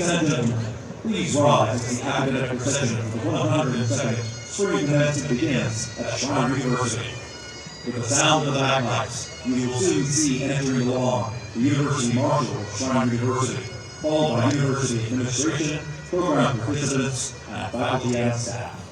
Ladies and gentlemen, please rise as the academic procession of the 102nd Spring Commencement begins at Schreiner University. With the sound of the bagpipes, you will soon see entering the lawn the University Marshal of Schreiner University, followed by University administration, program participants, and faculty and staff.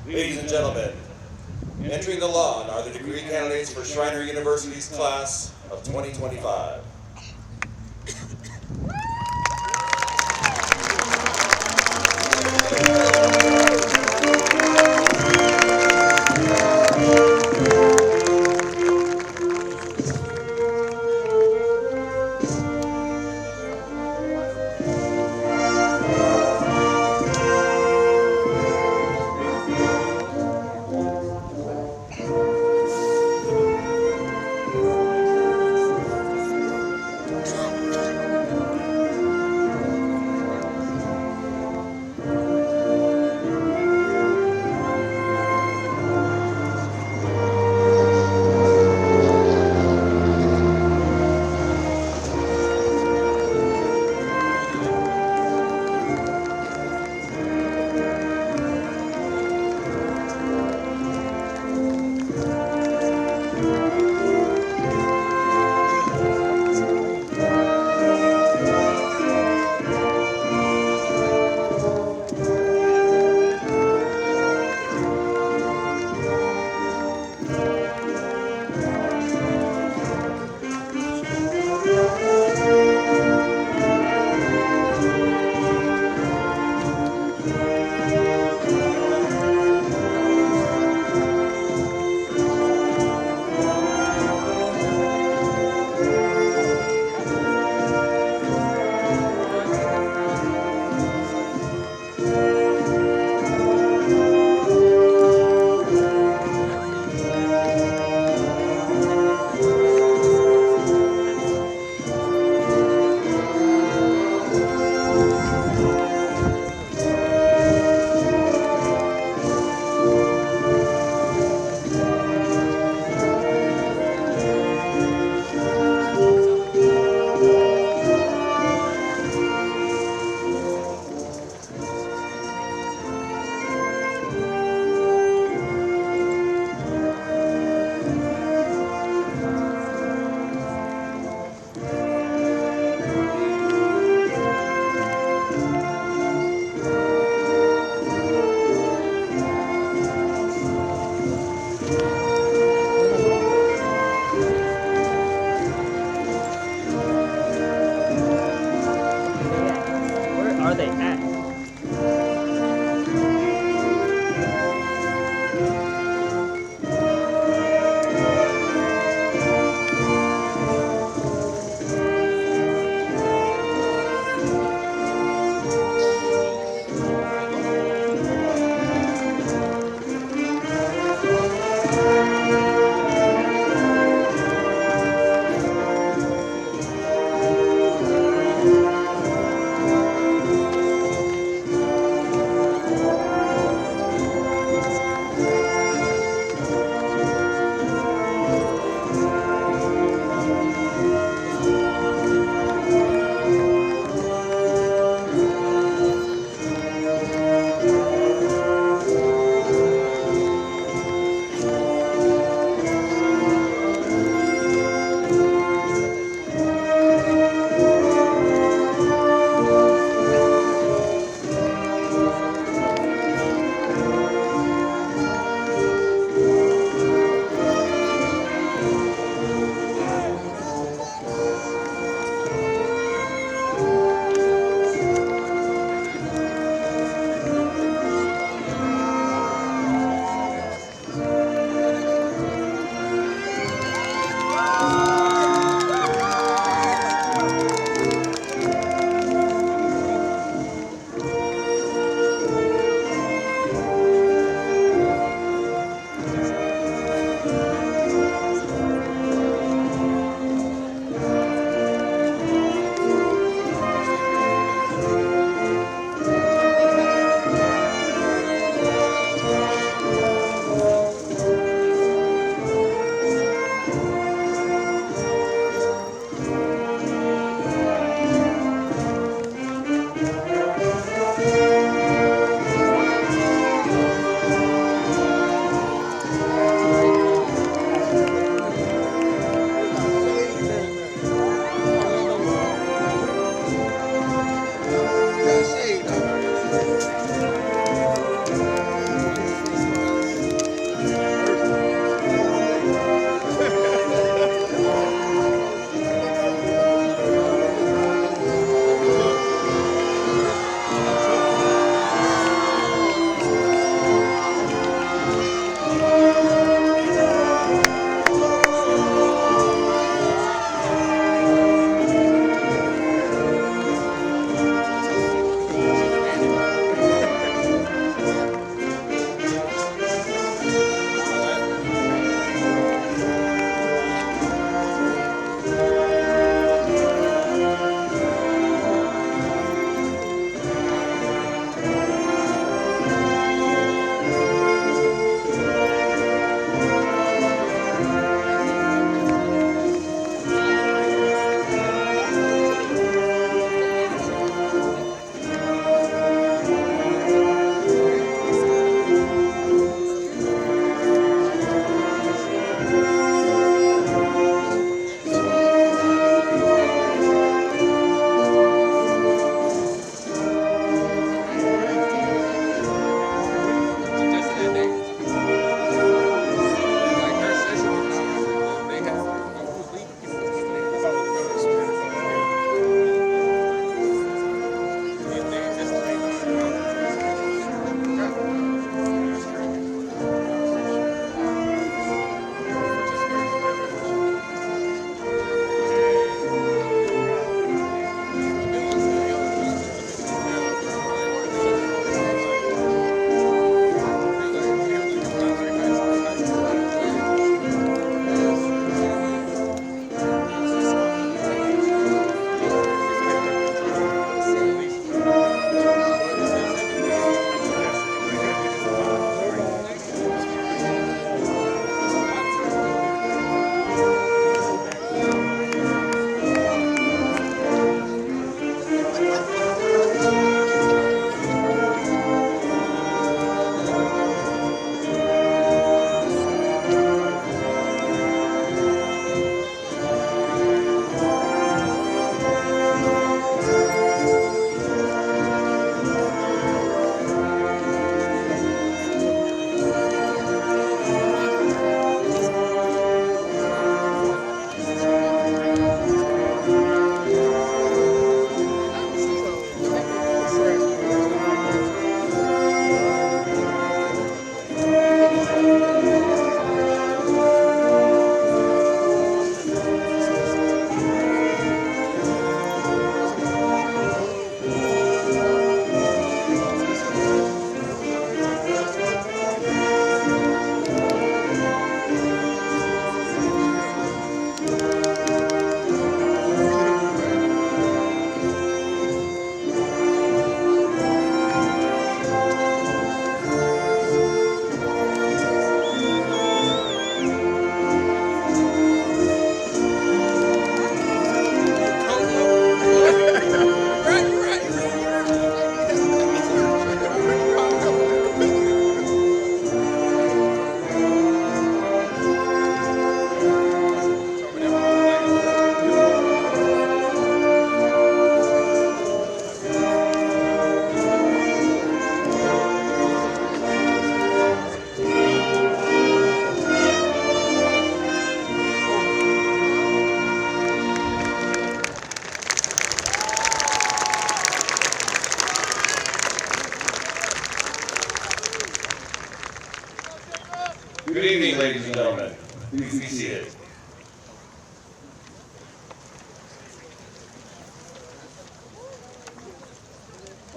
Ladies and gentlemen, entering the lawn are the degree candidates for Schreiner University's class of 2025.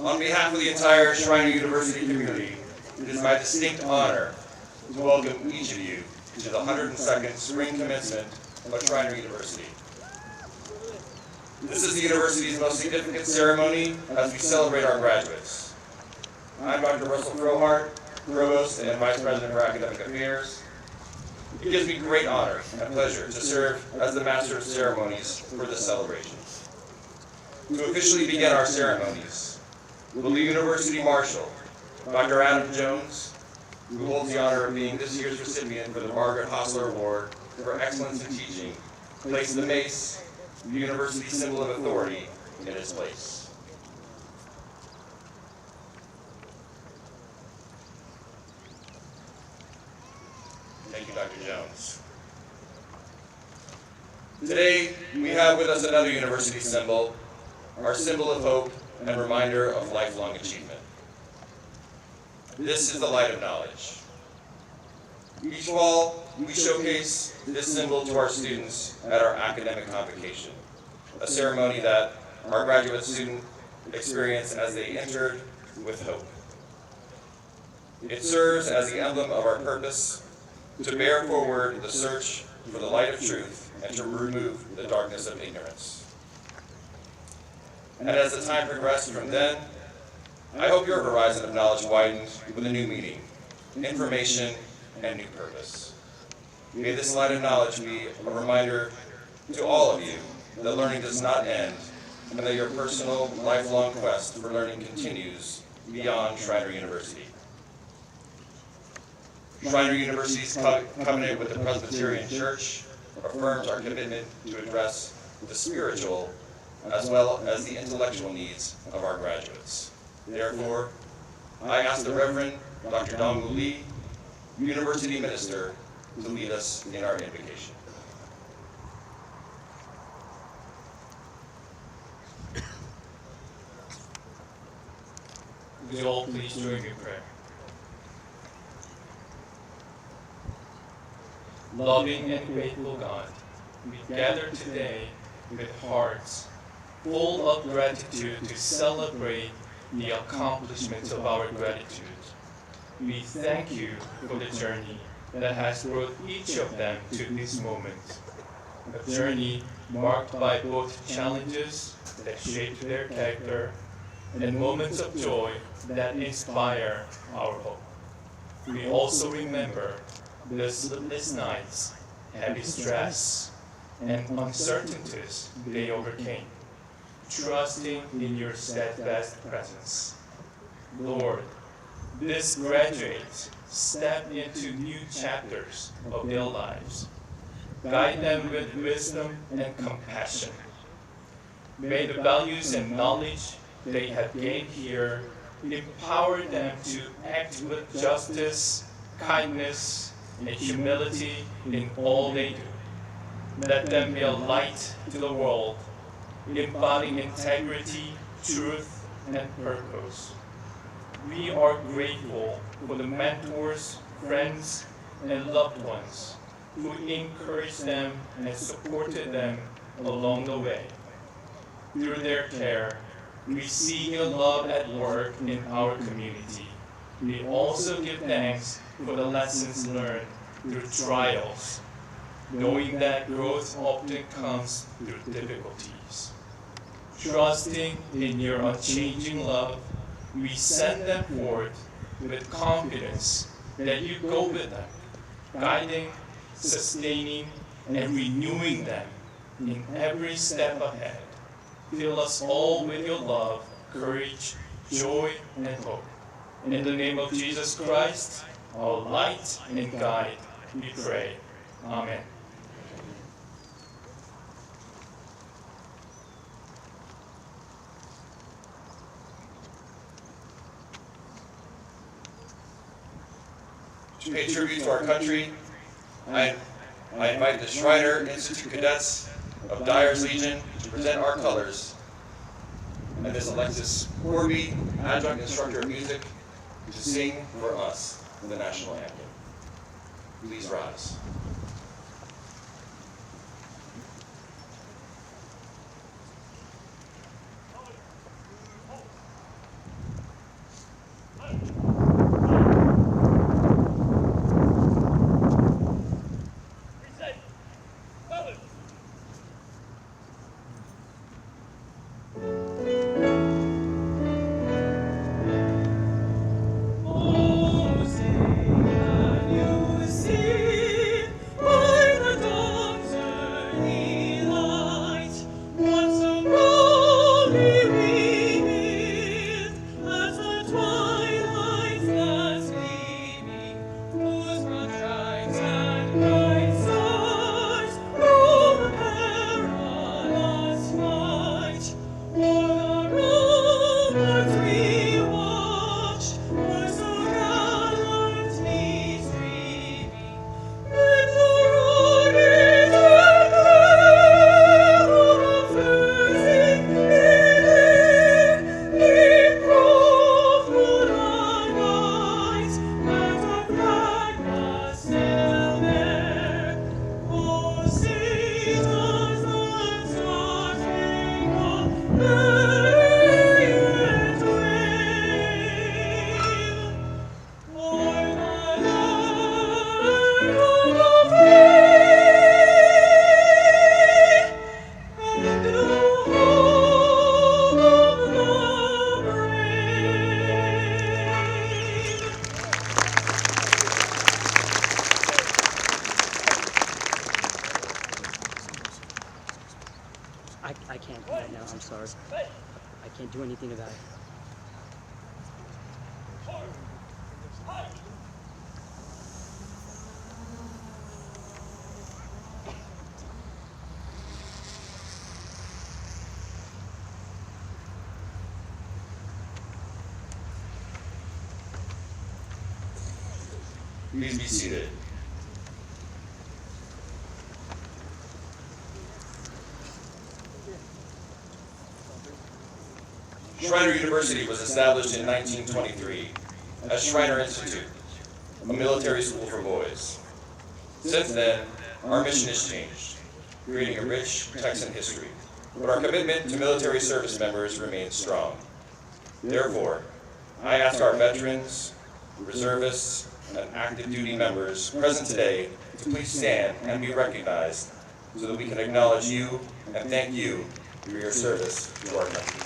On behalf of the entire Schreiner University community, it is my distinct honor to welcome each of you to the 102nd Spring Commencement of Schreiner University. This is the university's most significant ceremony as we celebrate our graduates. I'm Dr. Russell Frohart, Provost and Vice President for Academic Affairs. It gives me great honor and pleasure to serve as the Master of Ceremonies for this celebration. To officially begin our ceremonies, will the University Marshal, Dr. Adam Jones, who holds the honor of being this year's recipient for the Margaret Hostler Award for Excellence in Teaching, place the mace, the university symbol of authority, in its place. Thank you, Dr. Jones. Today, we have with us another university symbol, our symbol of hope and reminder of lifelong achievement. This is the light of knowledge. Each fall, we showcase this symbol to our students at our academic convocation, a ceremony that our graduate students experience as they entered with hope. It serves as the emblem of our purpose to bear forward the search for the light of truth and to remove the darkness of ignorance. And as the time progressed from then, I hope your horizon of knowledge widened with a new meaning, information, and new purpose. May this light of knowledge be a reminder to all of you that learning does not end and that your personal, lifelong quest for learning continues beyond Schreiner University. Schreiner University's covenant with the Presbyterian Church affirms our commitment to address the spiritual as well as the intellectual needs of our graduates. Therefore, I ask the Reverend Dr. Dongwoo Lee, University Minister, to lead us in our invocation. Would you all please join me in prayer? Loving and grateful God, we gather today with hearts full of gratitude to celebrate the accomplishments of our gratitude. We thank you for the journey that has brought each of them to this moment. A journey marked by both challenges that shaped their character and moments of joy that inspire our hope. We also remember the sleepless nights, heavy stress, and uncertainties they overcame, trusting in your steadfast presence. Lord, these graduates step into new chapters of their lives. Guide them with wisdom and compassion. May the values and knowledge they have gained here empower them to act with justice, kindness, and humility in all they do. Let them be a light to the world, embodying integrity, truth, and purpose. We are grateful for the mentors, friends, and loved ones who encouraged them and supported them along the way. Through their care, we see your love at work in our community. We also give thanks for the lessons learned through trials, knowing that growth often comes through difficulties. Trusting in your unchanging love, we send them forth with confidence that you go with them, guiding, sustaining, and renewing them in every step ahead. Fill us all with your love, courage, joy, and hope. In the name of Jesus Christ, our light and guide, we pray. Amen. To pay tribute to our country, I invite the Schreiner Institute Cadets of Dyer's Legion to present our colors, and Ms. Alexis Corby, Adjunct Instructor of Music, to sing for us the national anthem. Please rise. I can't right now. I'm sorry. I can't do anything about it. Please be seated. Schreiner University was established in 1923 as Schreiner Institute, a military school for boys. Since then, our mission has changed, creating a rich Texan history, but our commitment to military service members remains strong. Therefore, I ask our veterans, reservists, and active duty members present today to please stand and be recognized so that we can acknowledge you and thank you for your service to our country.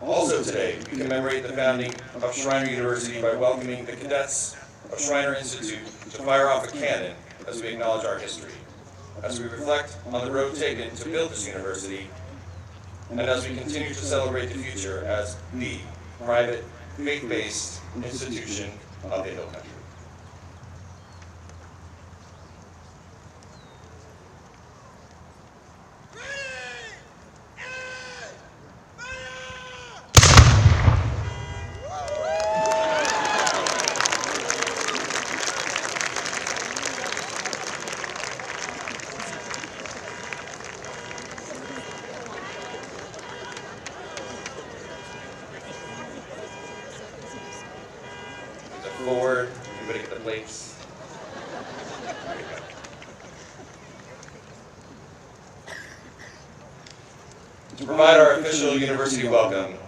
Also today, we commemorate the founding of Schreiner University by welcoming the cadets of Schreiner Institute to fire off a cannon as we acknowledge our history, as we reflect on the road taken to build this university, and as we continue to celebrate the future as the private, faith-based institution of the Hill Country. Forward, everybody get the plates. To provide our official university welcome,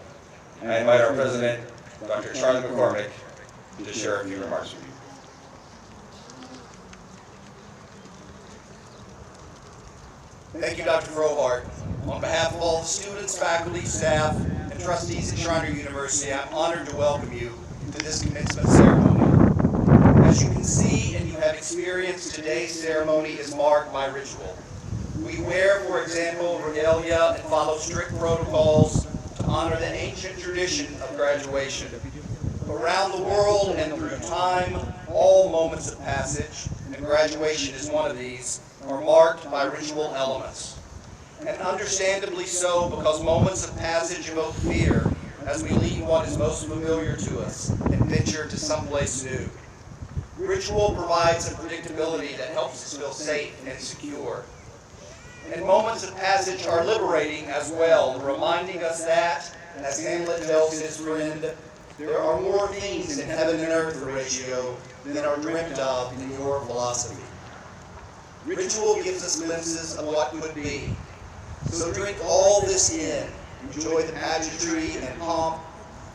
I invite our president, Dr. Charlie McCormick, to share a few remarks with you. Thank you, Dr. Frohart. On behalf of all the students, faculty, staff, and trustees at Schreiner University, I'm honored to welcome you to this commencement ceremony. As you can see and you have experienced, today's ceremony is marked by ritual. We wear, for example, regalia and follow strict protocols to honor the ancient tradition of graduation. Around the world and through time, all moments of passage, and graduation is one of these, are marked by ritual elements. And understandably so, because moments of passage evoke fear as we leave what is most familiar to us and venture to someplace new. Ritual provides a predictability that helps us feel safe and secure. And moments of passage are liberating as well, reminding us that, as Hamlet tells his friend, there are more things in heaven and earth, Horatio, than are dreamt of in your philosophy. Ritual gives us glimpses of what could be. So drink all this in. Enjoy the pageantry and pomp,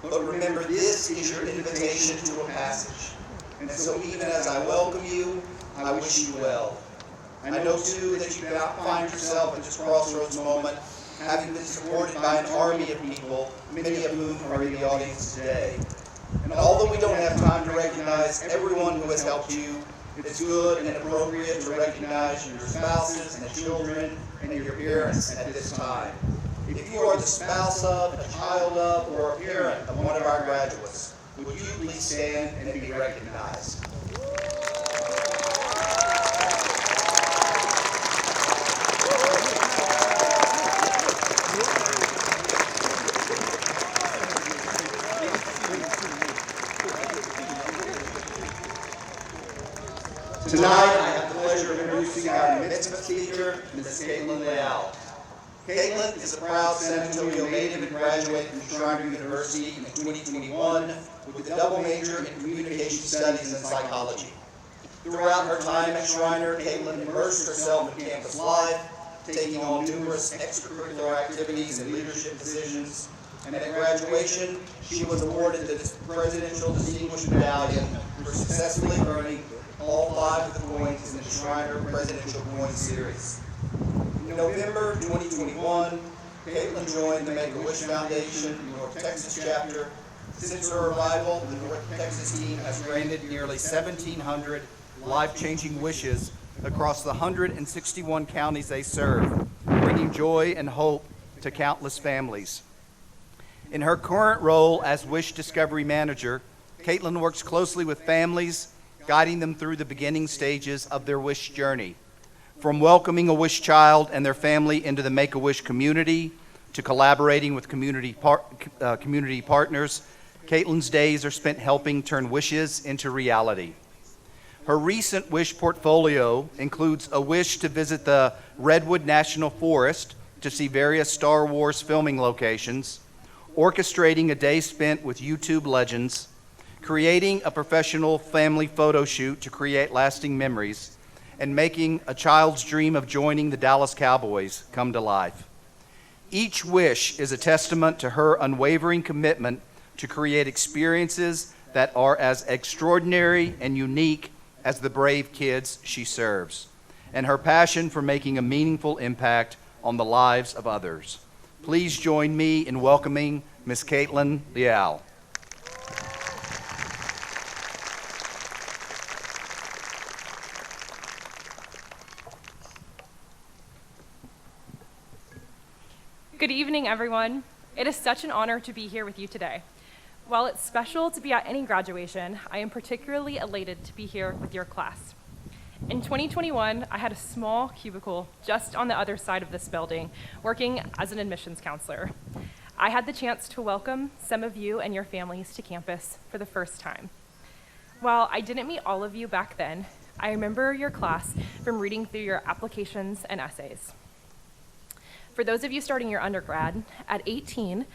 but remember this is your invitation to a passage. And so even as I welcome you, I wish you well. I know too that you cannot find yourself at this crossroads moment, having been supported by an army of people, many of whom are in the audience today. And although we don't have time to recognize everyone who has helped you, it's good and appropriate to recognize your spouses and children and your parents at this time. If you are the spouse of, a child of, or a parent of one of our graduates, would you please stand and be recognized? Tonight, I have the pleasure of introducing our commencement speaker, Ms. Caitlin Leal. Caitlin is a proud San Antonio native and graduated from Schreiner University in 2021 with a double major in communication studies and psychology. Throughout her time at Schreiner, Caitlin immersed herself in campus life, taking on numerous extracurricular activities and leadership positions. And at graduation, she was awarded the Presidential Distinguished Medallion for successfully earning all 5 of the points in the Schreiner Presidential Coin Series. In November 2021, Caitlin joined the Make-A-Wish Foundation North Texas chapter. Since her arrival, the North Texas team has granted nearly 1,700 life-changing wishes across the 161 counties they serve, bringing joy and hope to countless families. In her current role as Wish Discovery Manager, Caitlin works closely with families, guiding them through the beginning stages of their wish journey. From welcoming a wish child and their family into the Make-A-Wish community to collaborating with community partners, Caitlin's days are spent helping turn wishes into reality. Her recent wish portfolio includes a wish to visit the Redwood National Forest to see various Star Wars filming locations, orchestrating a day spent with YouTube legends, creating a professional family photo shoot to create lasting memories, and making a child's dream of joining the Dallas Cowboys come to life. Each wish is a testament to her unwavering commitment to create experiences that are as extraordinary and unique as the brave kids she serves, and her passion for making a meaningful impact on the lives of others. Please join me in welcoming Ms. Caitlin Leal. Good evening, everyone. It is such an honor to be here with you today. While it's special to be at any graduation, I am particularly elated to be here with your class. In 2021, I had a small cubicle just on the other side of this building, working as an admissions counselor. I had the chance to welcome some of you and your families to campus for the first time. While I didn't meet all of you back then, I remember your class from reading through your applications and essays. For those of you starting your undergrad, at 18,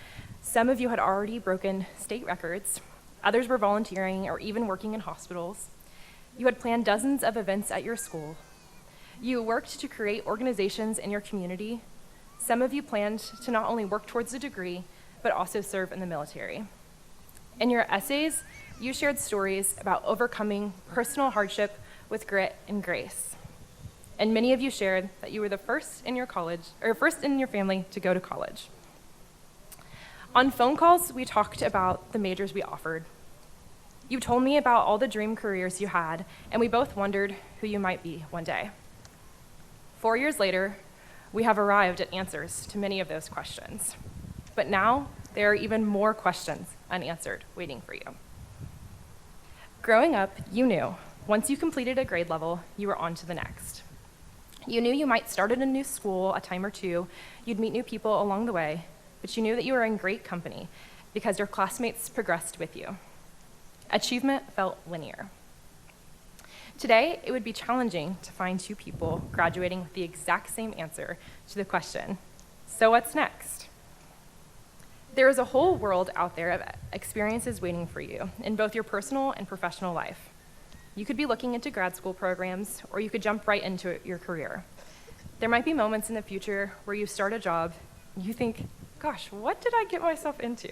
some of you had already broken state records, others were volunteering or even working in hospitals. You had planned dozens of events at your school. You worked to create organizations in your community. Some of you planned to not only work towards a degree, but also serve in the military. In your essays, you shared stories about overcoming personal hardship with grit and grace. And many of you shared that you were the first in your family to go to college. On phone calls, we talked about the majors we offered. You told me about all the dream careers you had, and we both wondered who you might be one day. 4 years later, we have arrived at answers to many of those questions. But now, there are even more questions unanswered waiting for you. Growing up, you knew, once you completed a grade level, you were on to the next. You knew you might start at a new school a time or two, you'd meet new people along the way, but you knew that you were in great company because your classmates progressed with you. Achievement felt linear. Today, it would be challenging to find two people graduating with the exact same answer to the question, so what's next? There is a whole world out there of experiences waiting for you in both your personal and professional life. You could be looking into grad school programs, or you could jump right into your career. There might be moments in the future where you start a job and you think, gosh, what did I get myself into?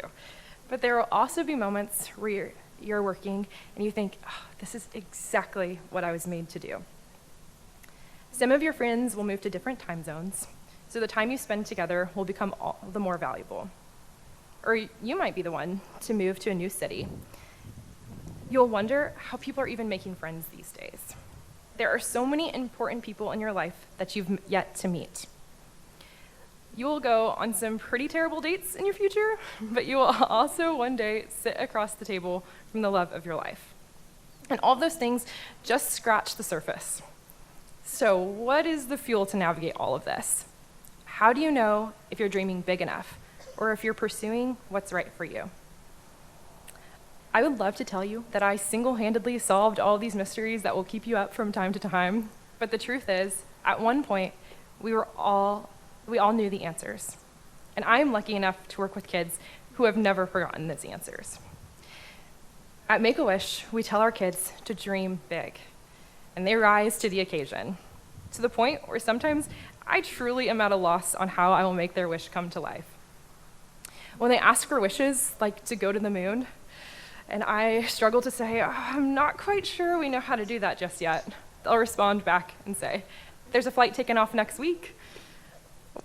But there will also be moments where you're working and you think, oh, this is exactly what I was made to do. Some of your friends will move to different time zones, so the time you spend together will become all the more valuable. Or you might be the one to move to a new city. You'll wonder how people are even making friends these days. There are so many important people in your life that you've yet to meet. You will go on some pretty terrible dates in your future, but you will also one day sit across the table from the love of your life. And all of those things just scratch the surface. So what is the fuel to navigate all of this? How do you know if you're dreaming big enough, or if you're pursuing what's right for you? I would love to tell you that I single-handedly solved all these mysteries that will keep you up from time to time, but the truth is, at one point, we all knew the answers. And I am lucky enough to work with kids who have never forgotten those answers. At Make-A-Wish, we tell our kids to dream big, and they rise to the occasion, to the point where sometimes I truly am at a loss on how I will make their wish come to life. When they ask for wishes, like to go to the moon, and I struggle to say, oh, I'm not quite sure we know how to do that just yet, they'll respond back and say, There's a flight taking off next week.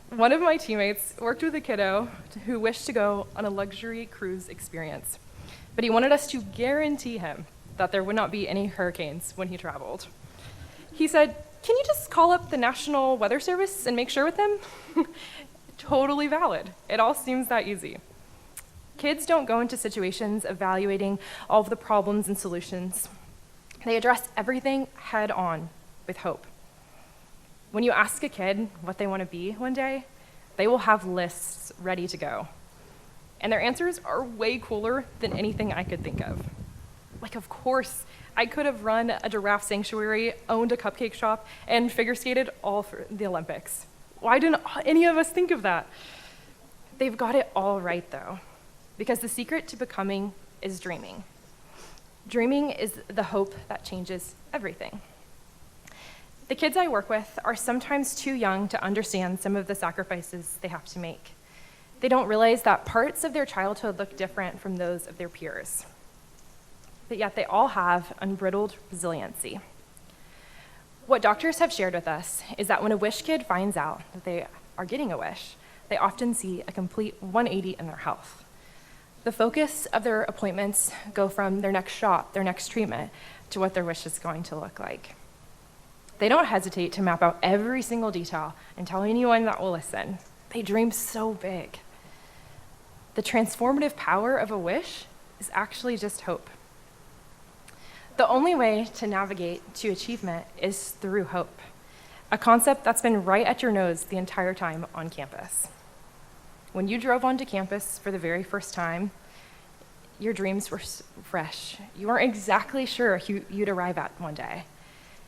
One of my teammates worked with a kiddo who wished to go on a luxury cruise experience, but he wanted us to guarantee him that there would not be any hurricanes when he traveled. He said, "Can you just call up the National Weather Service and make sure with them?" Totally valid. It all seems that easy. Kids don't go into situations evaluating all of the problems and solutions. They address everything head on with hope. When you ask a kid what they want to be one day, they will have lists ready to go. And their answers are way cooler than anything I could think of. Like, of course, I could have run a giraffe sanctuary, owned a cupcake shop, and figure skated all for the Olympics. Why didn't any of us think of that? They've got it all right, though, because the secret to becoming is dreaming. Dreaming is the hope that changes everything. The kids I work with are sometimes too young to understand some of the sacrifices they have to make. They don't realize that parts of their childhood look different from those of their peers, but yet they all have unbridled resiliency. What doctors have shared with us is that when a wish kid finds out that they are getting a wish, they often see a complete 180 in their health. The focus of their appointments go from their next shot, their next treatment, to what their wish is going to look like. They don't hesitate to map out every single detail and tell anyone that will listen. They dream so big. The transformative power of a wish is actually just hope. The only way to navigate to achievement is through hope, a concept that's been right at your nose the entire time on campus. When you drove onto campus for the very first time, your dreams were fresh. You weren't exactly sure who you'd arrive at one day.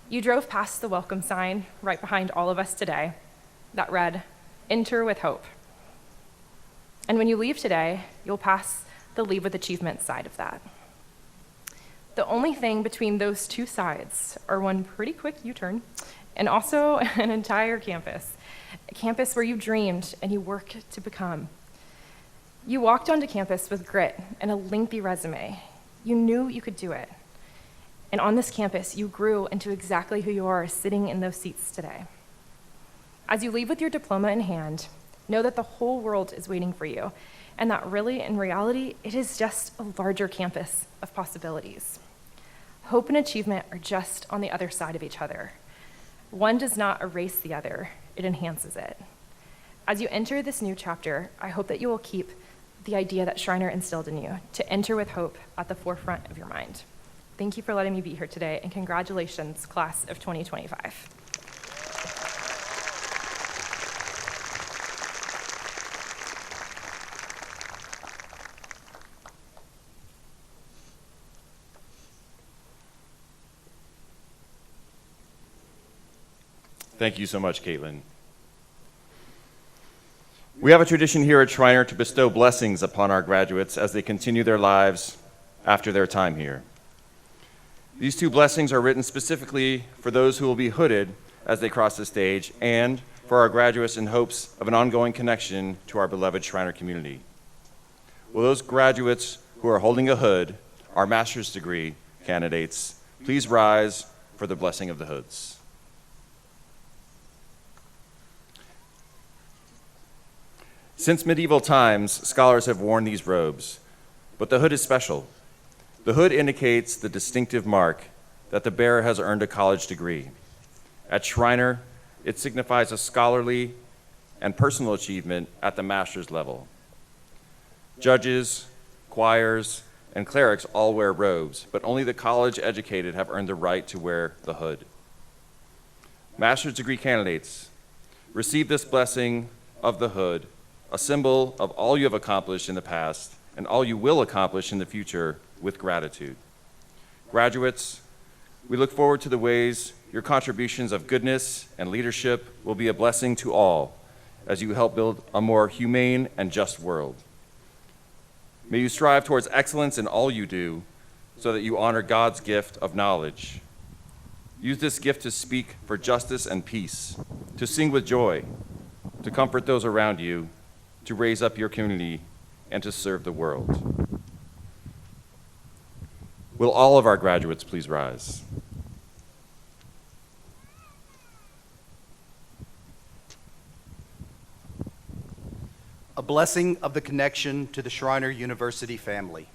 You drove past the welcome sign right behind all of us today that read, "Enter with hope." And when you leave today, you'll pass the leave with achievement side of that. The only thing between those two sides are one pretty quick U-turn and also an entire campus, a campus where you dreamed and you worked to become. You walked onto campus with grit and a lengthy resume. You knew you could do it. And on this campus, you grew into exactly who you are sitting in those seats today. As you leave with your diploma in hand, know that the whole world is waiting for you, and that really, in reality, it is just a larger campus of possibilities. Hope and achievement are just on the other side of each other. One does not erase the other, it enhances it. As you enter this new chapter, I hope that you will keep the idea that Schreiner instilled in you, to enter with hope, at the forefront of your mind. Thank you for letting me be here today, and congratulations, class of 2025. Thank you so much, Caitlin. We have a tradition here at Schreiner to bestow blessings upon our graduates as they continue their lives after their time here. These two blessings are written specifically for those who will be hooded as they cross the stage and for our graduates in hopes of an ongoing connection to our beloved Schreiner community. Will those graduates who are holding a hood, our master's degree candidates, please rise for the blessing of the hoods. Since medieval times, scholars have worn these robes, but the hood is special. The hood indicates the distinctive mark that the bearer has earned a college degree. At Schreiner, it signifies a scholarly and personal achievement at the master's level. Judges, choirs, and clerics all wear robes, but only the college-educated have earned the right to wear the hood. Master's degree candidates, receive this blessing of the hood, a symbol of all you have accomplished in the past and all you will accomplish in the future with gratitude. Graduates, we look forward to the ways your contributions of goodness and leadership will be a blessing to all as you help build a more humane and just world. May you strive towards excellence in all you do so that you honor God's gift of knowledge. Use this gift to speak for justice and peace, to sing with joy, to comfort those around you, to raise up your community, and to serve the world. Will all of our graduates please rise? a blessing of the connection to the Schreiner University family.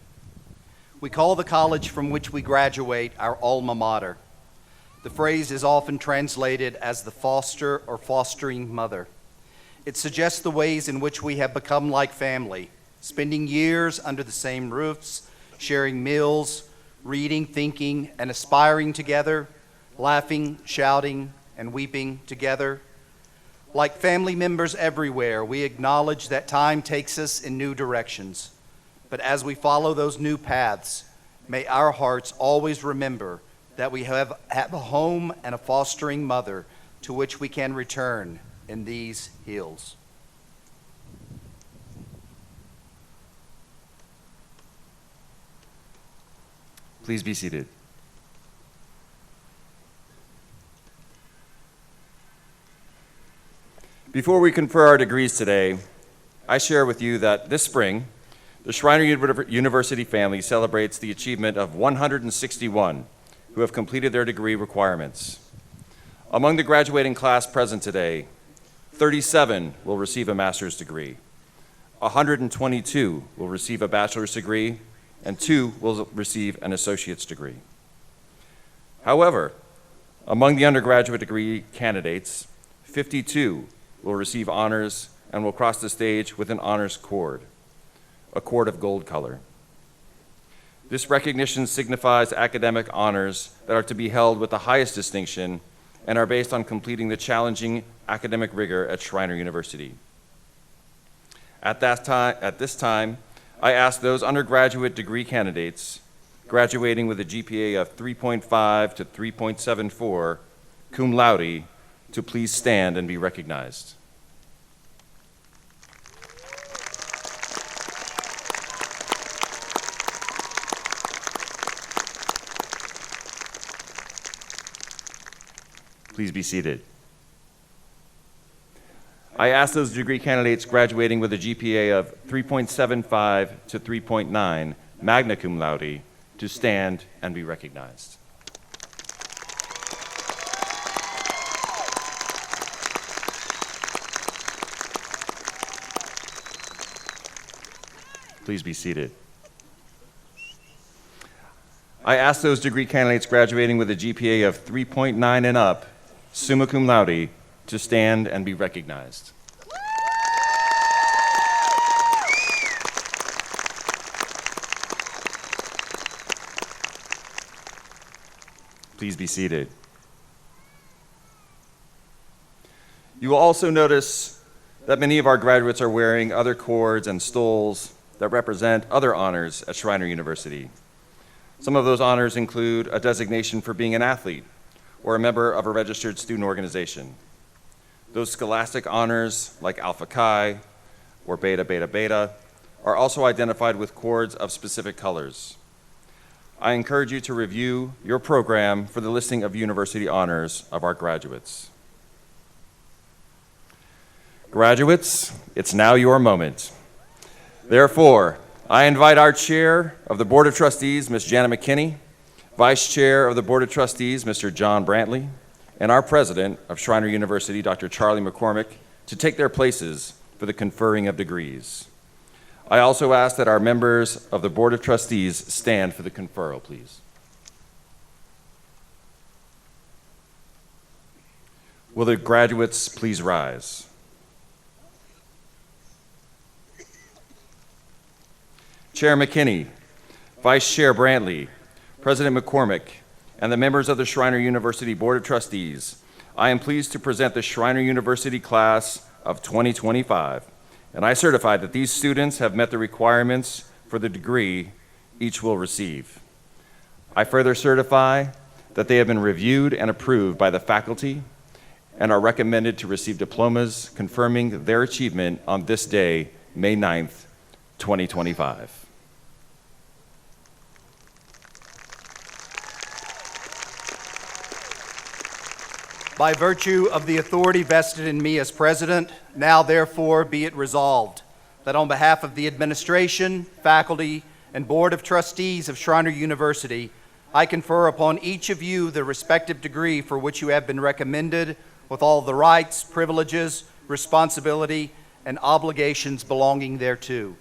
We call the college from which we graduate our alma mater. The phrase is often translated as the foster or fostering mother. It suggests the ways in which we have become like family, spending years under the same roofs, sharing meals, reading, thinking, and aspiring together, laughing, shouting, and weeping together. Like family members everywhere, we acknowledge that time takes us in new directions. But as we follow those new paths, may our hearts always remember that we have a home and a fostering mother to which we can return in these hills. Please be seated. Before we confer our degrees today, I share with you that this spring, the Schreiner University family celebrates the achievement of 161 who have completed their degree requirements. Among the graduating class present today, 37 will receive a master's degree, 122 will receive a bachelor's degree, and 2 will receive an associate's degree. However, among the undergraduate degree candidates, 52 will receive honors and will cross the stage with an honors cord, a cord of gold color. This recognition signifies academic honors that are to be held with the highest distinction and are based on completing the challenging academic rigor at Schreiner University. At this time, I ask those undergraduate degree candidates graduating with a GPA of 3.5 to 3.74, cum laude, to please stand and be recognized. Please be seated. I ask those degree candidates graduating with a GPA of 3.75 to 3.9, magna cum laude, to stand and be recognized. Please be seated. I ask those degree candidates graduating with a GPA of 3.9 and up, summa cum laude, to stand and be recognized. Please be seated. You will also notice that many of our graduates are wearing other cords and stoles that represent other honors at Schreiner University. Some of those honors include a designation for being an athlete or a member of a registered student organization. Those scholastic honors, like Alpha Chi or Beta Beta Beta, are also identified with cords of specific colors. I encourage you to review your program for the listing of university honors of our graduates. Graduates, it's now your moment. Therefore, I invite our Chair of the Board of Trustees, Ms. Janet McKinney, Vice Chair of the Board of Trustees, Mr. John Brantley, and our President of Schreiner University, Dr. Charlie McCormick, to take their places for the conferring of degrees. I also ask that our members of the Board of Trustees stand for the conferral, please. Will the graduates please rise? Chair McKinney, Vice Chair Brantley, President McCormick, and the members of the Schreiner University Board of Trustees, I am pleased to present the Schreiner University class of 2025, and I certify that these students have met the requirements for the degree each will receive. I further certify that they have been reviewed and approved by the faculty and are recommended to receive diplomas confirming their achievement on this day, May 9th, 2025. By virtue of the authority vested in me as president, now therefore be it resolved that on behalf of the administration, faculty, and Board of Trustees of Schreiner University, I confer upon each of you the respective degree for which you have been recommended with all the rights, privileges, responsibility, and obligations belonging thereto.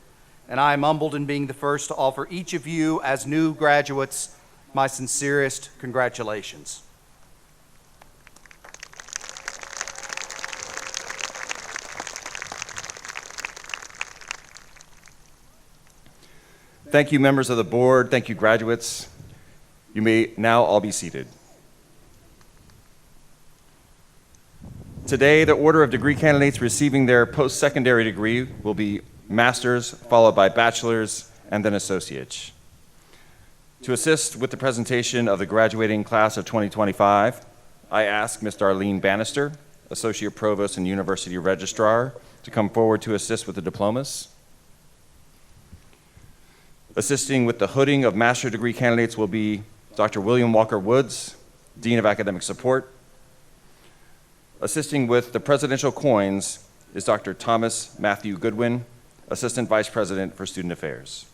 And I am humbled in being the first to offer each of you as new graduates my sincerest congratulations. Thank you, members of the board. Thank you, graduates. You may now all be seated. Today, the order of degree candidates receiving their post-secondary degree will be master's, followed by bachelor's, and then associate's. To assist with the presentation of the graduating class of 2025, I ask Ms. Darlene Bannister, Associate Provost and University Registrar, to come forward to assist with the diplomas. Assisting with the hooding of master's degree candidates will be Dr. William Walker Woods, Dean of Academic Support. Assisting with the presidential coins is Dr. Thomas Matthew Goodwin, Assistant Vice President for Student Affairs.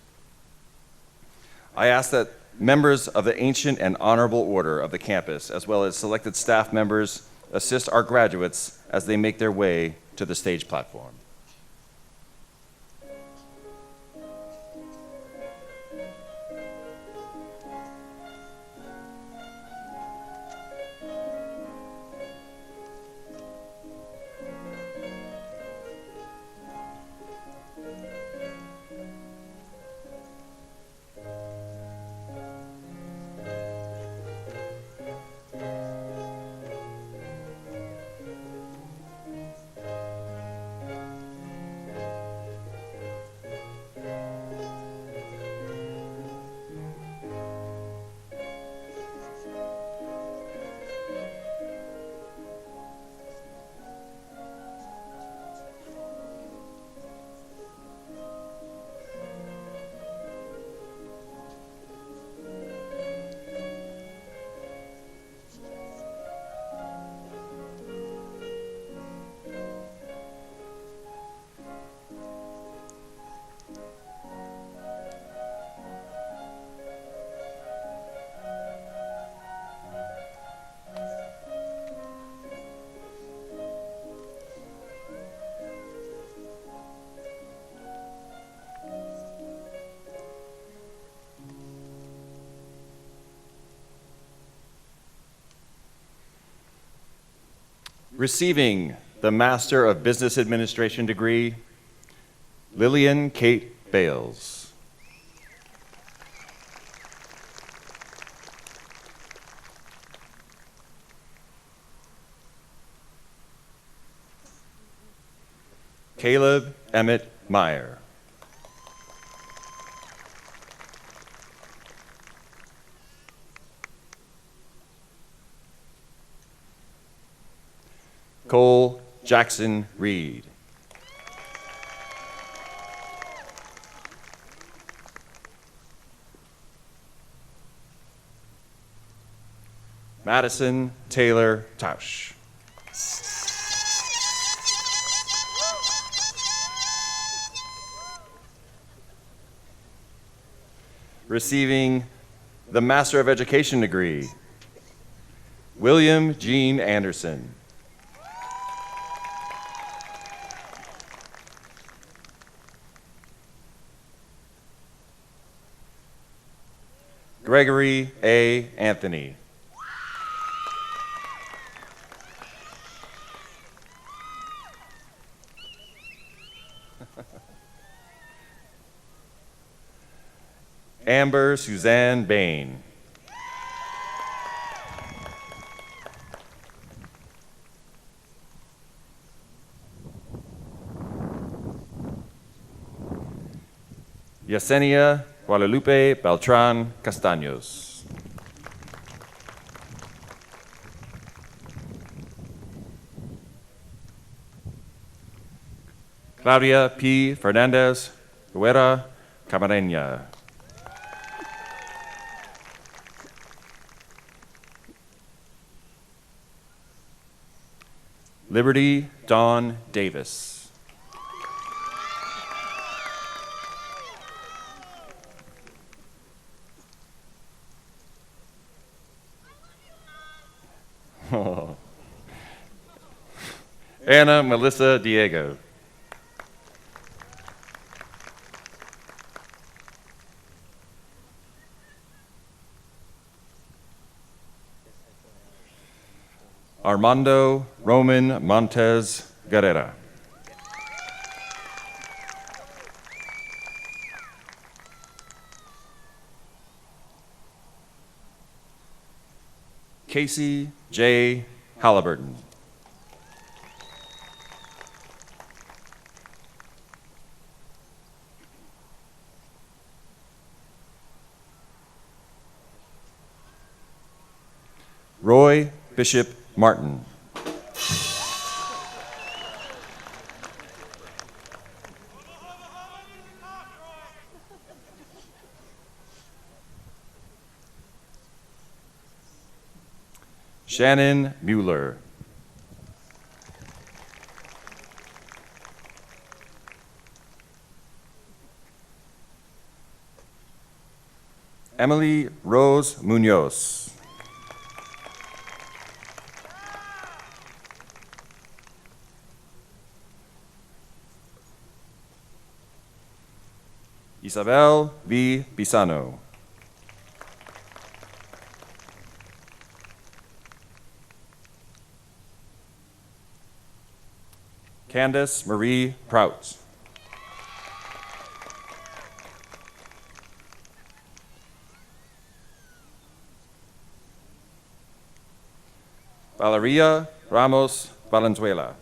I ask that members of the Ancient and Honorable Order of the campus, as well as selected staff members, assist our graduates as they make their way to the stage platform. Receiving the Master of Business Administration degree, Lillian Kate Bales. Caleb Emmett Meyer. Cole Jackson Reed. Madison Taylor Tausch. Receiving the Master of Education degree, William Gene Anderson. Gregory A. Anthony. Amber Suzanne Bain. Yesenia Guadalupe Beltran Castaños. Claudia P. Fernandez Guerra Camarena. Liberty Dawn Davis. Anna Melissa Diego. Armando Roman Montes Guerrera. Casey J. Halliburton. Roy Bishop Martin. Shannon Mueller. Emily Rose Munoz. Isabel V. Bisano. Candace Marie Prout. Valeria Ramos Valenzuela.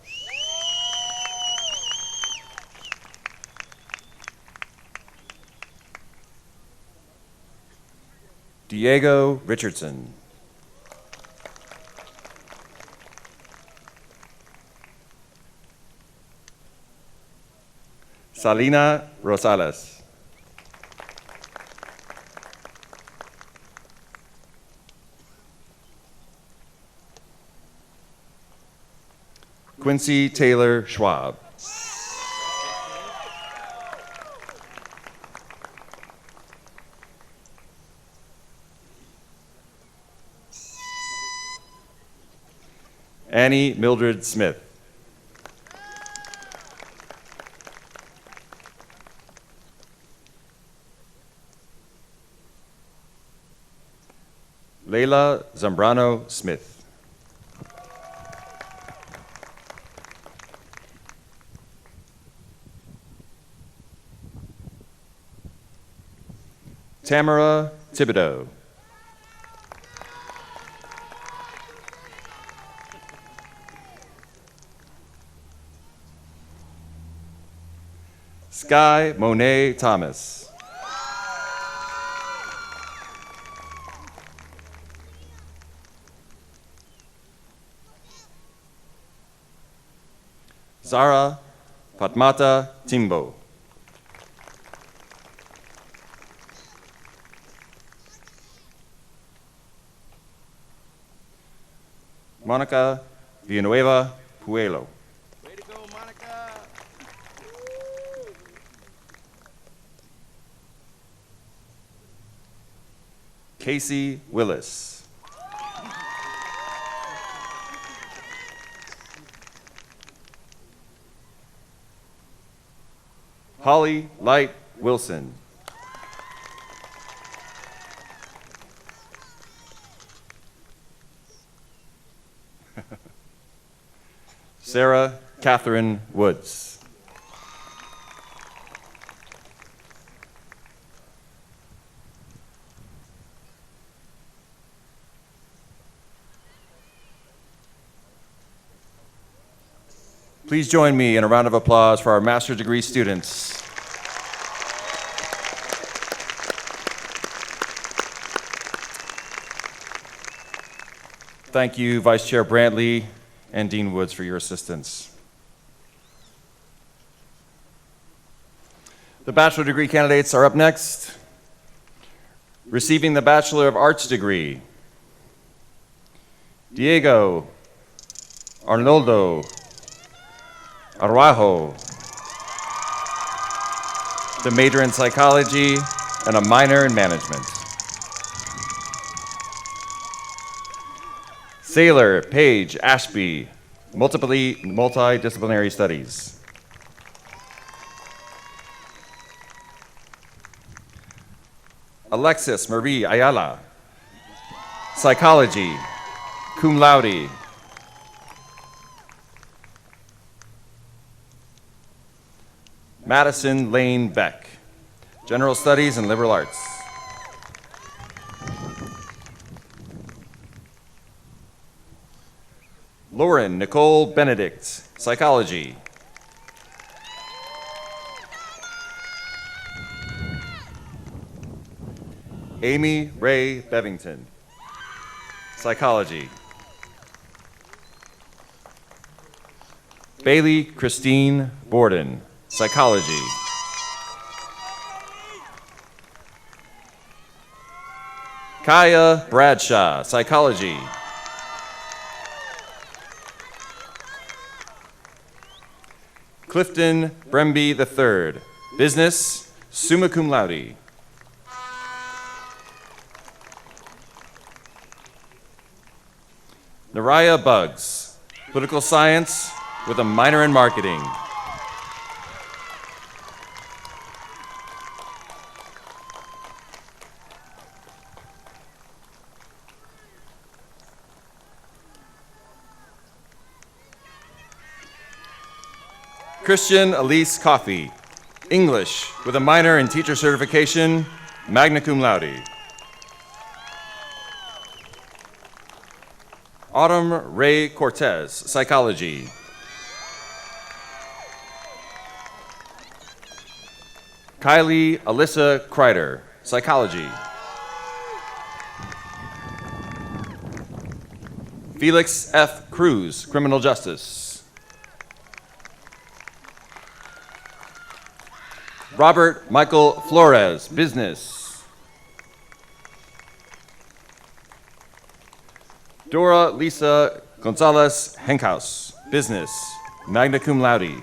Diego Richardson. Salina Rosales. Quincy Taylor Schwab. Annie Mildred Smith. Leila Zambrano Smith. Tamara Thibodeau. Sky Monet Thomas. Zara Fatmata Timbo. Monica Villanueva Puelo. Way to go, Monica. Casey Willis. Holly Light Wilson. Sarah Catherine Woods. Please join me in a round of applause for our master's degree students. Thank you, Vice Chair Brantley and Dean Woods, for your assistance. The bachelor degree candidates are up next. Receiving the Bachelor of Arts degree, Diego Arnoldo Araujo, the major in psychology and a minor in management. Sailor Paige Ashby, multidisciplinary studies. Alexis Marie Ayala, psychology, cum laude. Madison Lane Beck, General Studies and Liberal Arts. Lauren Nicole Benedict, Psychology. Amy Ray Bevington, Psychology. Bailey Christine Borden, Psychology. Kaya Bradshaw, Psychology. Clifton Bremby III, Business, summa cum laude. Naraya Buggs, Political Science with a minor in Marketing. Christian Elise Coffey, English with a minor in Teacher Certification, magna cum laude. Autumn Ray Cortez, Psychology. Kylie Alyssa Kreider, Psychology. Felix F. Cruz, Criminal Justice. Robert Michael Flores, Business. Dora Lisa Gonzalez Henkhaus, Business, magna cum laude.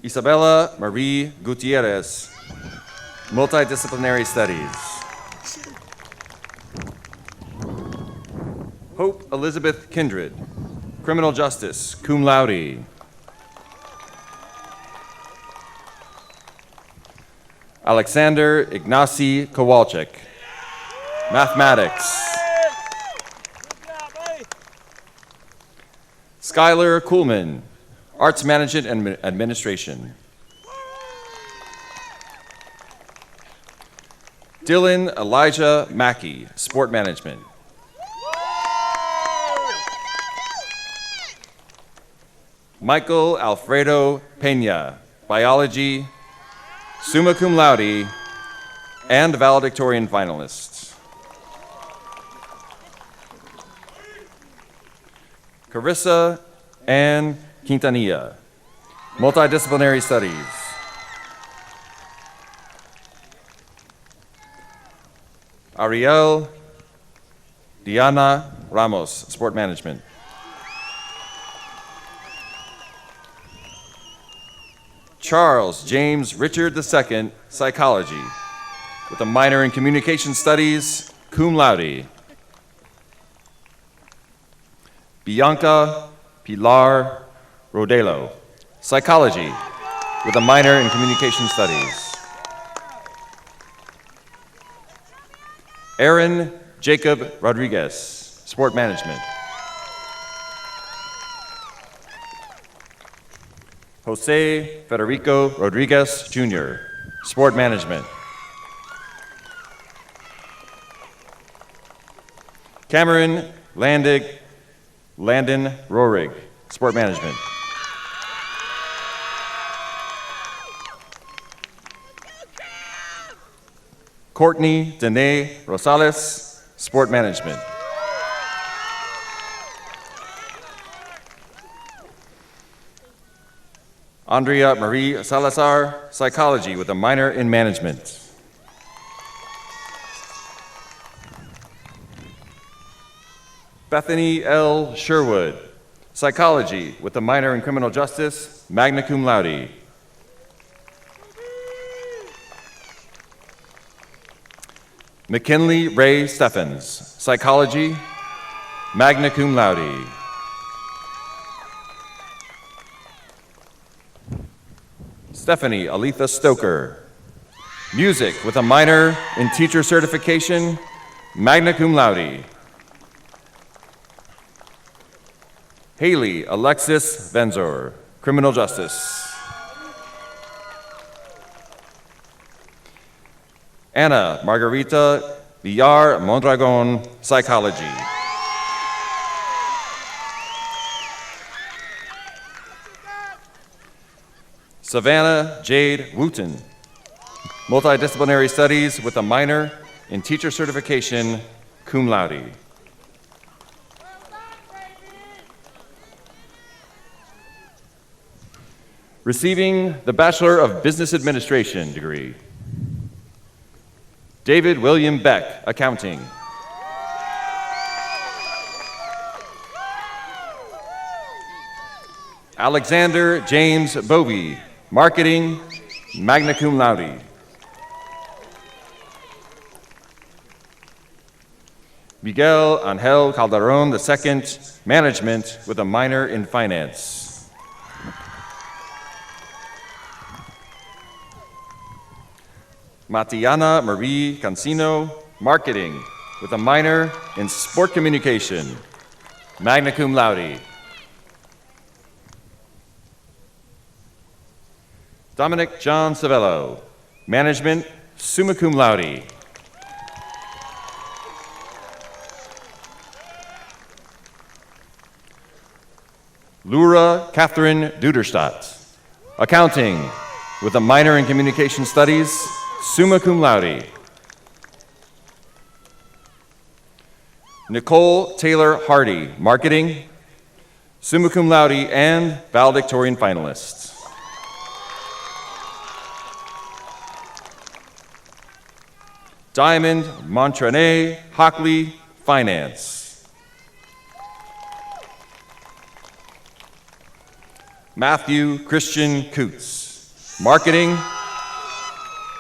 Isabella Marie Gutierrez, Multidisciplinary Studies. Hope Elizabeth Kindred, Criminal Justice, cum laude. Alexander Ignacy Kowalczyk, Mathematics. Skylar Kuhlman, Arts Management and Administration. Dylan Elijah Mackey, Sport Management. Michael Alfredo Pena, Biology, summa cum laude, and valedictorian finalist. Carissa Ann Quintanilla, Multidisciplinary Studies. Ariel Diana Ramos, Sport Management. Charles James Richard II, Psychology, with a minor in Communication Studies, cum laude. Bianca Pilar Rodelo, Psychology, with a minor in Communication Studies. Aaron Jacob Rodriguez, Sport Management. Jose Federico Rodriguez, Jr., Sport Management. Cameron Landon Rohrig, Sport Management. Courtney Danae Rosales, Sport Management. Andrea Marie Salazar, Psychology, with a minor in Management. Bethany L. Sherwood, Psychology, with a minor in Criminal Justice, magna cum laude. McKinley Ray Steffens, Psychology, magna cum laude. Stephanie Aletha Stoker, Music, with a minor in Teacher Certification, magna cum laude. Haley Alexis Benzor, Criminal Justice. Anna Margarita Villar Mondragon, Psychology. Savannah Jade Wooten, Multidisciplinary Studies with a minor in Teacher Certification, cum laude. Receiving the Bachelor of Business Administration degree, David William Beck, Accounting. Alexander James Bovey, Marketing, magna cum laude. Miguel Angel Calderon II, Management with a minor in Finance. Matiana Marie Cancino, Marketing with a minor in Sport Communication, magna cum laude. Dominic John Savello, Management, summa cum laude. Laura Catherine Duderstadt, Accounting with a minor in Communication Studies, summa cum laude. Nicole Taylor Hardy, Marketing, summa cum laude and valedictorian finalist. Diamond Montrane Hockley, Finance. Matthew Christian Coots, Marketing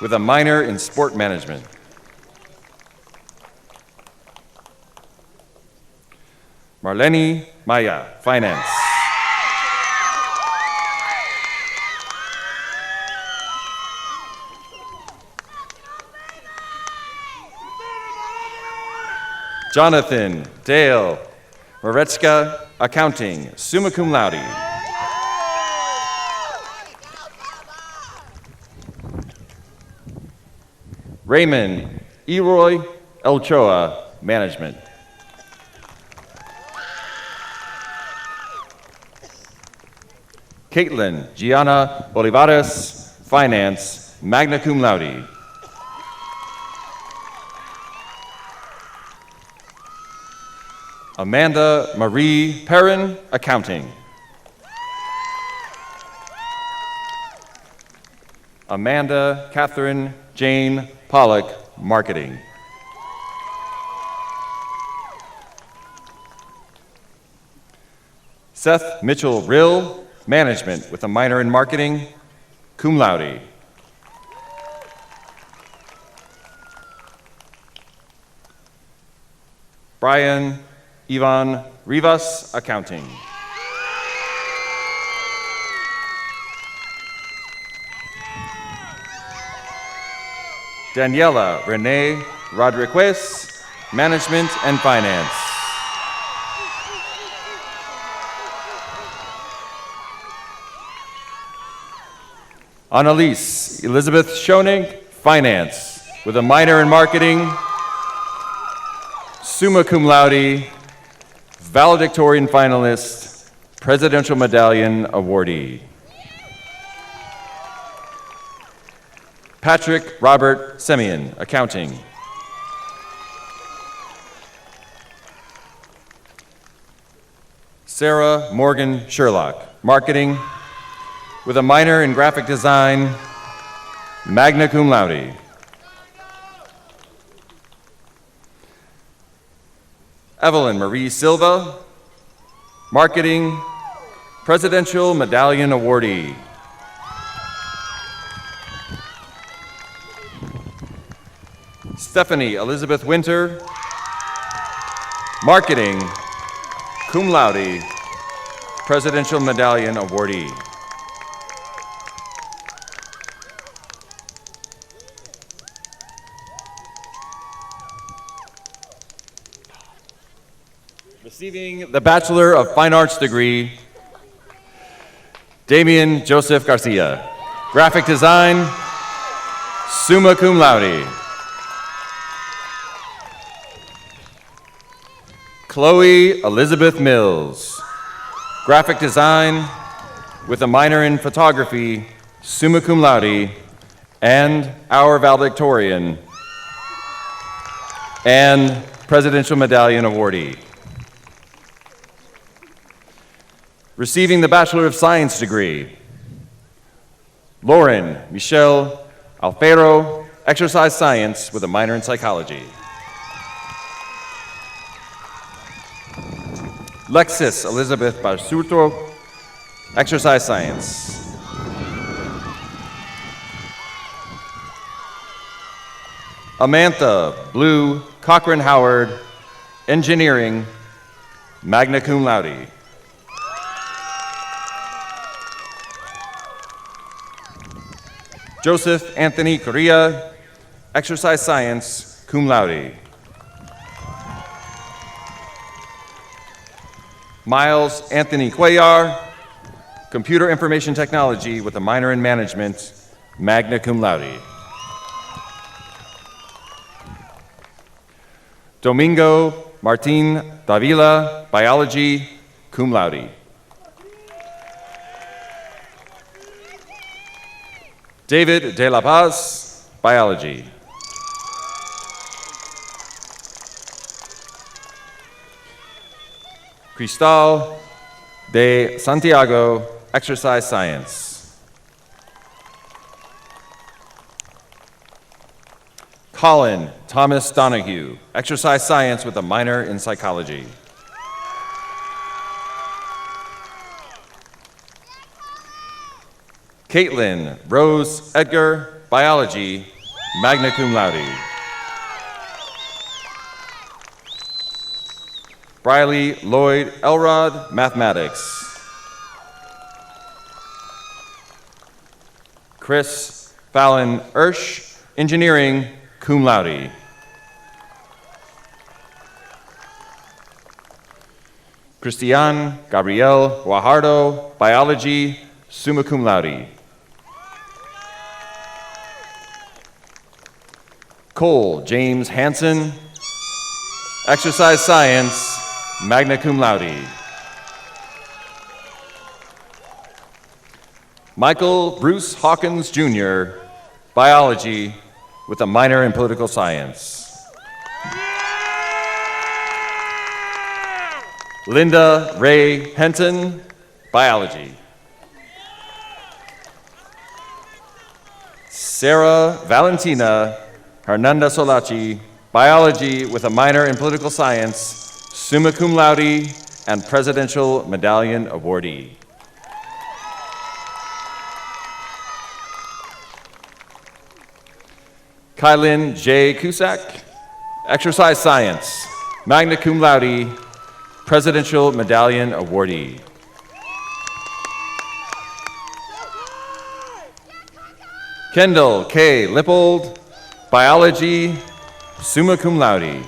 with a minor in Sport Management. Marlene Maya, Finance. Jonathan Dale Moretska, Accounting, summa cum laude. Raymond Eroy Elchoa, Management. Caitlin Gianna Olivares, Finance, magna cum laude. Amanda Marie Perrin, Accounting. Amanda Catherine Jane Pollock, Marketing. Seth Mitchell Rill, Management with a minor in Marketing, cum laude. Brian Ivan Rivas, Accounting. Daniela Renee Rodriguez, Management and Finance. Annalise Elizabeth Schoening, Finance, with a minor in Marketing, summa cum laude, valedictorian finalist, Presidential Medallion awardee. Patrick Robert Semyon, Accounting. Sarah Morgan Sherlock, Marketing, with a minor in Graphic Design, magna cum laude. Evelyn Marie Silva, Marketing, Presidential Medallion awardee. Stephanie Elizabeth Winter, Marketing, cum laude, Presidential Medallion awardee. Receiving the Bachelor of Fine Arts degree, Damian Joseph Garcia. Graphic design, summa cum laude. Chloe Elizabeth Mills. Graphic design with a minor in photography, summa cum laude, and our valedictorian and Presidential Medallion awardee. Receiving the Bachelor of Science degree, Lauren Michelle Alfaro, exercise science with a minor in psychology. Lexis Elizabeth Basurto, exercise science. Amantha Blue Cochran Howard, engineering, magna cum laude. Joseph Anthony Correa, exercise science, cum laude. Miles Anthony Cuellar, computer information technology with a minor in management, magna cum laude. Domingo Martin Davila, biology, cum laude. David De La Paz, biology. Cristal de Santiago, exercise science. Colin Thomas Donahue, exercise science with a minor in psychology. Caitlin Rose Edgar, biology, magna cum laude. Briley Lloyd Elrod, mathematics. Chris Fallon Ersch, engineering, cum laude. Christian Gabriel Guajardo, biology, summa cum laude. Cole James Hansen, exercise science, magna cum laude. Michael Bruce Hawkins Jr., biology with a minor in political science. Linda Ray Henton, biology. Sarah Valentina Hernanda Solaci, biology with a minor in political science, summa cum laude, and Presidential Medallion awardee. Kylin J. Cusack, exercise science, magna cum laude, Presidential Medallion awardee. Kendall K. Lippold, biology, summa cum laude.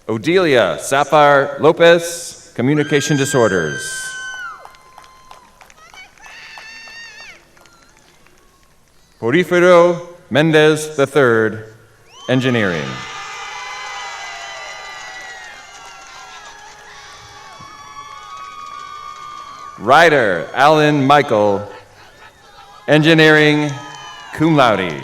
Odelia Sapphire Lopez, communication disorders. Porfirio Mendez III, engineering. Ryder Allen Michael, engineering, cum laude.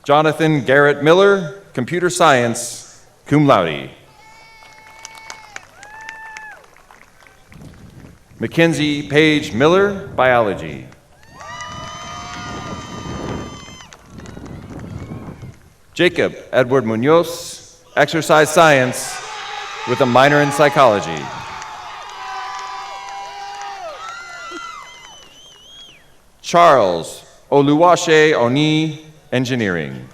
Jonathan Garrett Miller, computer science, cum laude. Mackenzie Page Miller, biology. Jacob Edward Munoz, exercise science with a minor in psychology. Charles Oluwase Oni, engineering.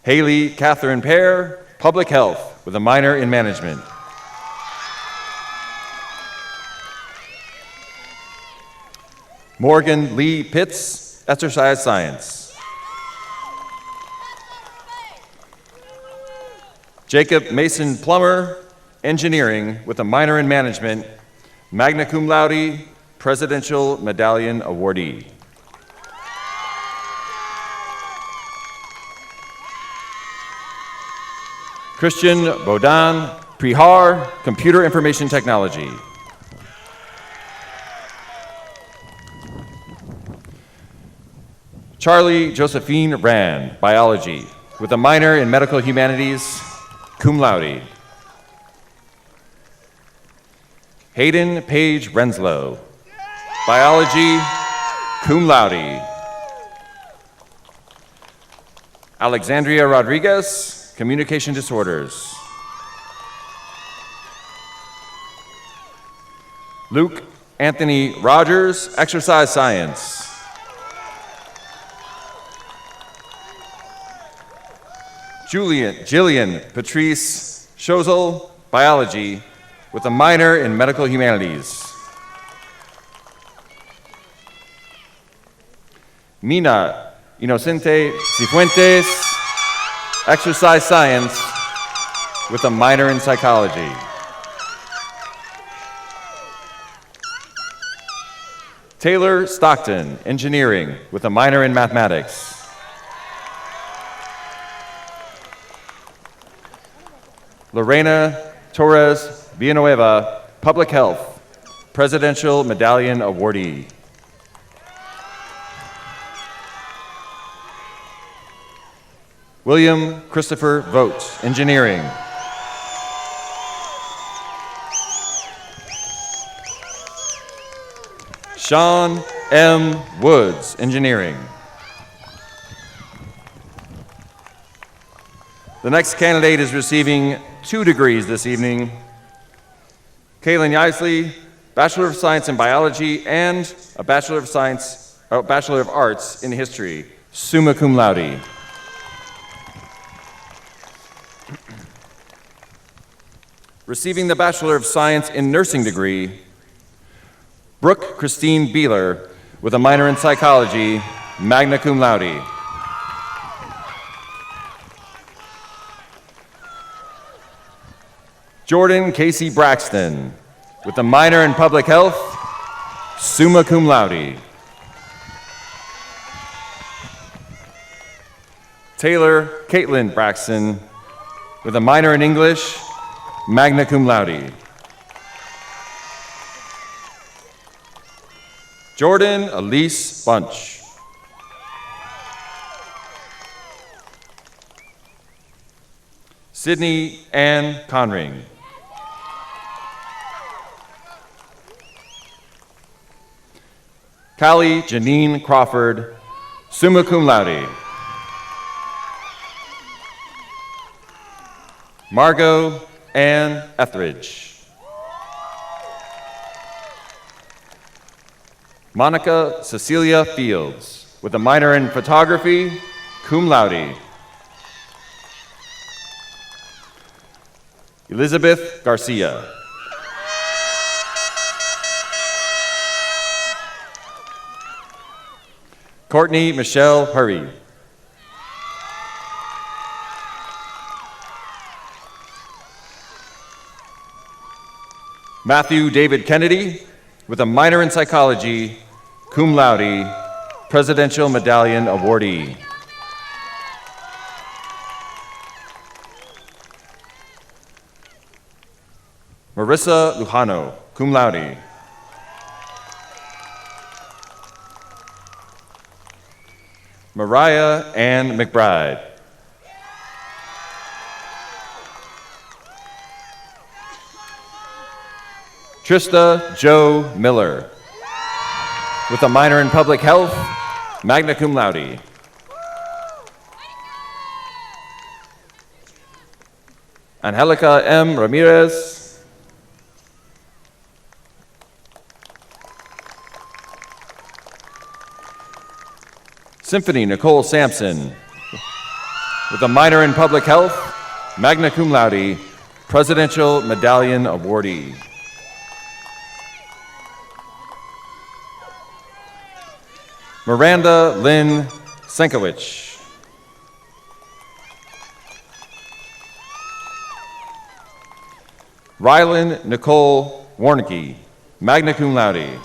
Haley Catherine Pear, public health with a minor in management. Morgan Lee Pitts, exercise science. Jacob Mason Plummer, engineering with a minor in management, magna cum laude, Presidential Medallion awardee. Christian Bodan Prihar, computer information technology. Charlie Josephine Rand, biology, with a minor in medical humanities, cum laude. Hayden Page Renslow, biology, cum laude. Alexandria Rodriguez, communication disorders. Luke Anthony Rogers, exercise science. Jillian Patrice Schozel, biology, with a minor in medical humanities. Mina Inocente Cifuentes, exercise science, with a minor in psychology. Taylor Stockton, engineering, with a minor in mathematics. Lorena Torres Villanueva, public health, Presidential Medallion awardee. William Christopher Vogt, engineering. Sean M. Woods, engineering. The next candidate is receiving 2 degrees this evening. Kaylin Yaisley, Bachelor of Science in Biology and a Bachelor of Arts in History, summa cum laude. Receiving the Bachelor of Science in Nursing degree, Brooke Christine Beeler, with a minor in psychology, magna cum laude. Jordan Casey Braxton, with a minor in public health, summa cum laude. Taylor Caitlin Braxton, with a minor in English, magna cum laude. Jordan Elise Bunch. Sydney Ann Conring. Callie Janine Crawford, summa cum laude. Margot Ann Etheridge. Monica Cecilia Fields, with a minor in photography, cum laude. Elizabeth Garcia. Courtney Michelle Hurry. Matthew David Kennedy, with a minor in psychology, cum laude, Presidential Medallion awardee. Marissa Lujano, cum laude. Mariah Ann McBride. Trista Jo Miller, with a minor in public health, magna cum laude. Angelica M. Ramirez. Symphony Nicole Sampson, with a minor in public health, magna cum laude, Presidential Medallion awardee. Miranda Lynn Senkowicz. Rylan Nicole Warnicki, magna cum laude.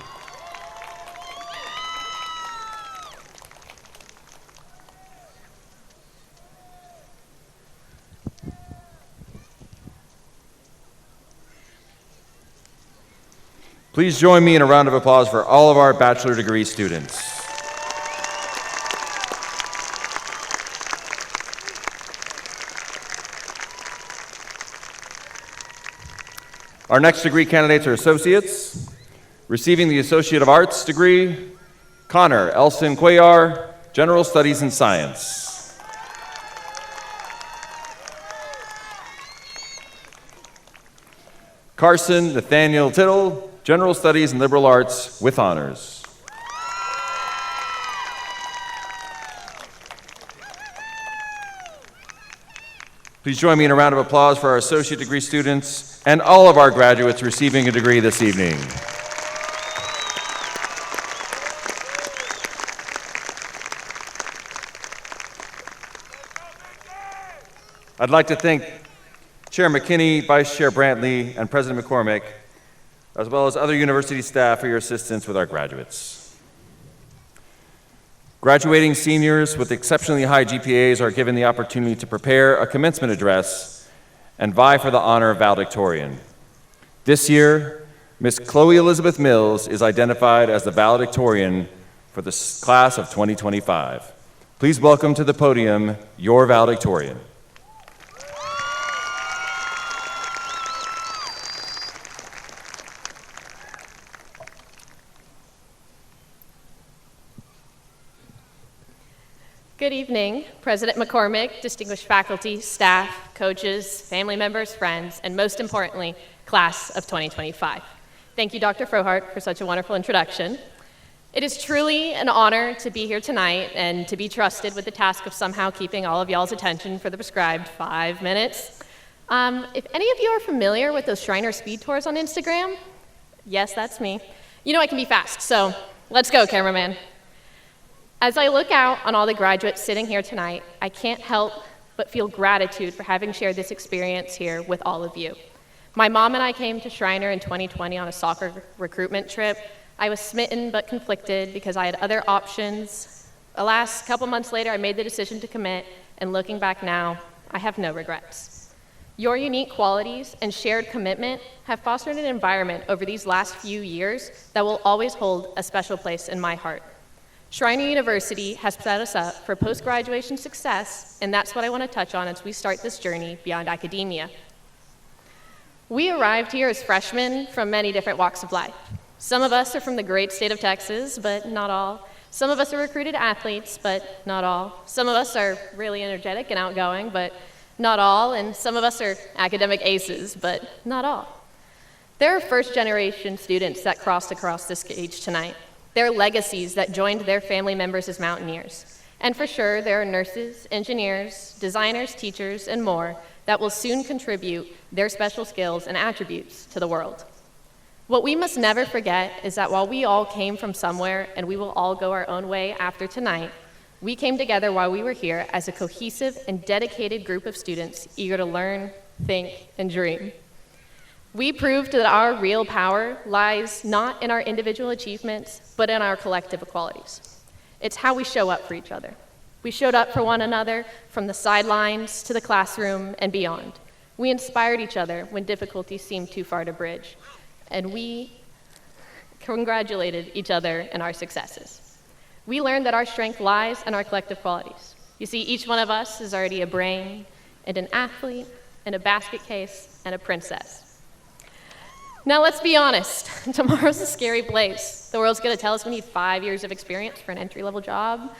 Please join me in a round of applause for all of our bachelor degree students. Our next degree candidates are associates. Receiving the Associate of Arts degree, Connor Elson Cuellar, General Studies in Science. Carson Nathaniel Tittle, General Studies in Liberal Arts with honors. Please join me in a round of applause for our associate degree students and all of our graduates receiving a degree this evening. I'd like to thank Chair McKinney, Vice Chair Brantley, and President McCormick, as well as other university staff for your assistance with our graduates. Graduating seniors with exceptionally high GPAs are given the opportunity to prepare a commencement address and vie for the honor of valedictorian. This year, Ms. Chloe Elizabeth Mills is identified as the valedictorian for the class of 2025. Please welcome to the podium your valedictorian. Good evening, President McCormick, distinguished faculty, staff, coaches, family members, friends, and most importantly, class of 2025. Thank you, Dr. Frohart, for such a wonderful introduction. It is truly an honor to be here tonight and to be trusted with the task of somehow keeping all of y'all's attention for the prescribed 5 minutes. If any of you are familiar with those Schreiner speed tours on Instagram, yes, that's me, you know I can be fast, so let's go, cameraman. As I look out on all the graduates sitting here tonight, I can't help but feel gratitude for having shared this experience here with all of you. My mom and I came to Schreiner in 2020 on a soccer recruitment trip. I was smitten but conflicted because I had other options. Alas, a couple months later, I made the decision to commit, and looking back now, I have no regrets. Your unique qualities and shared commitment have fostered an environment over these last few years that will always hold a special place in my heart. Schreiner University has set us up for post-graduation success, and that's what I want to touch on as we start this journey beyond academia. We arrived here as freshmen from many different walks of life. Some of us are from the great state of Texas, but not all. Some of us are recruited athletes, but not all. Some of us are really energetic and outgoing, but not all. And some of us are academic aces, but not all. There are first-generation students that crossed across this stage tonight. There are legacies that joined their family members as mountaineers. And for sure, there are nurses, engineers, designers, teachers, and more that will soon contribute their special skills and attributes to the world. What we must never forget is that while we all came from somewhere and we will all go our own way after tonight, we came together while we were here as a cohesive and dedicated group of students eager to learn, think, and dream. We proved that our real power lies not in our individual achievements, but in our collective qualities. It's how we show up for each other. We showed up for one another from the sidelines to the classroom and beyond. We inspired each other when difficulties seemed too far to bridge, and we congratulated each other in our successes. We learned that our strength lies in our collective qualities. You see, each one of us is already a brain and an athlete and a basket case and a princess. Now let's be honest, tomorrow's a scary place. The world's gonna tell us we need 5 years of experience for an entry-level job.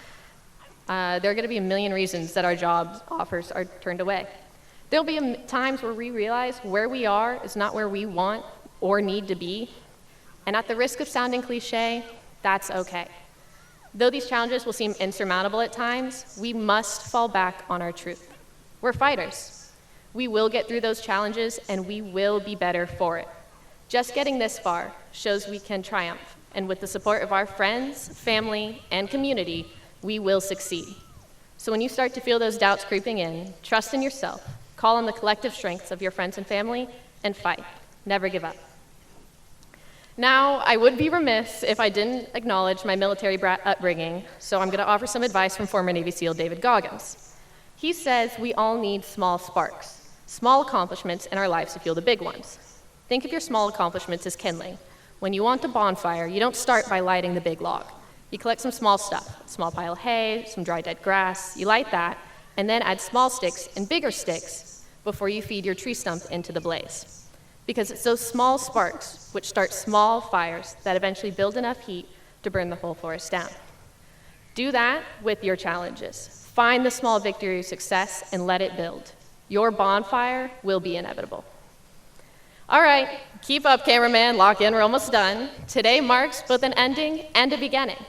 There are gonna be a million reasons that our job offers are turned away. There'll be times where we realize where we are is not where we want or need to be. And at the risk of sounding cliche, that's okay. Though these challenges will seem insurmountable at times, we must fall back on our truth. We're fighters. We will get through those challenges and we will be better for it. Just getting this far shows we can triumph And with the support of our friends, family, and community, we will succeed. So when you start to feel those doubts creeping in, trust in yourself, call on the collective strengths of your friends and family, and fight. Never give up. Now, I would be remiss if I didn't acknowledge my military upbringing, so I'm going to offer some advice from former Navy SEAL David Goggins. He says we all need small sparks, small accomplishments in our lives to fuel the big ones. Think of your small accomplishments as kindling. When you want a bonfire, you don't start by lighting the big log. You collect some small stuff, a small pile of hay, some dry dead grass, you light that, and then add small sticks and bigger sticks before you feed your tree stump into the blaze. Because it's those small sparks which start small fires that eventually build enough heat to burn the whole forest down. Do that with your challenges. Find the small victory of success and let it build. Your bonfire will be inevitable. All right, keep up, cameraman, lock in, we're almost done. Today marks both an ending and a beginning.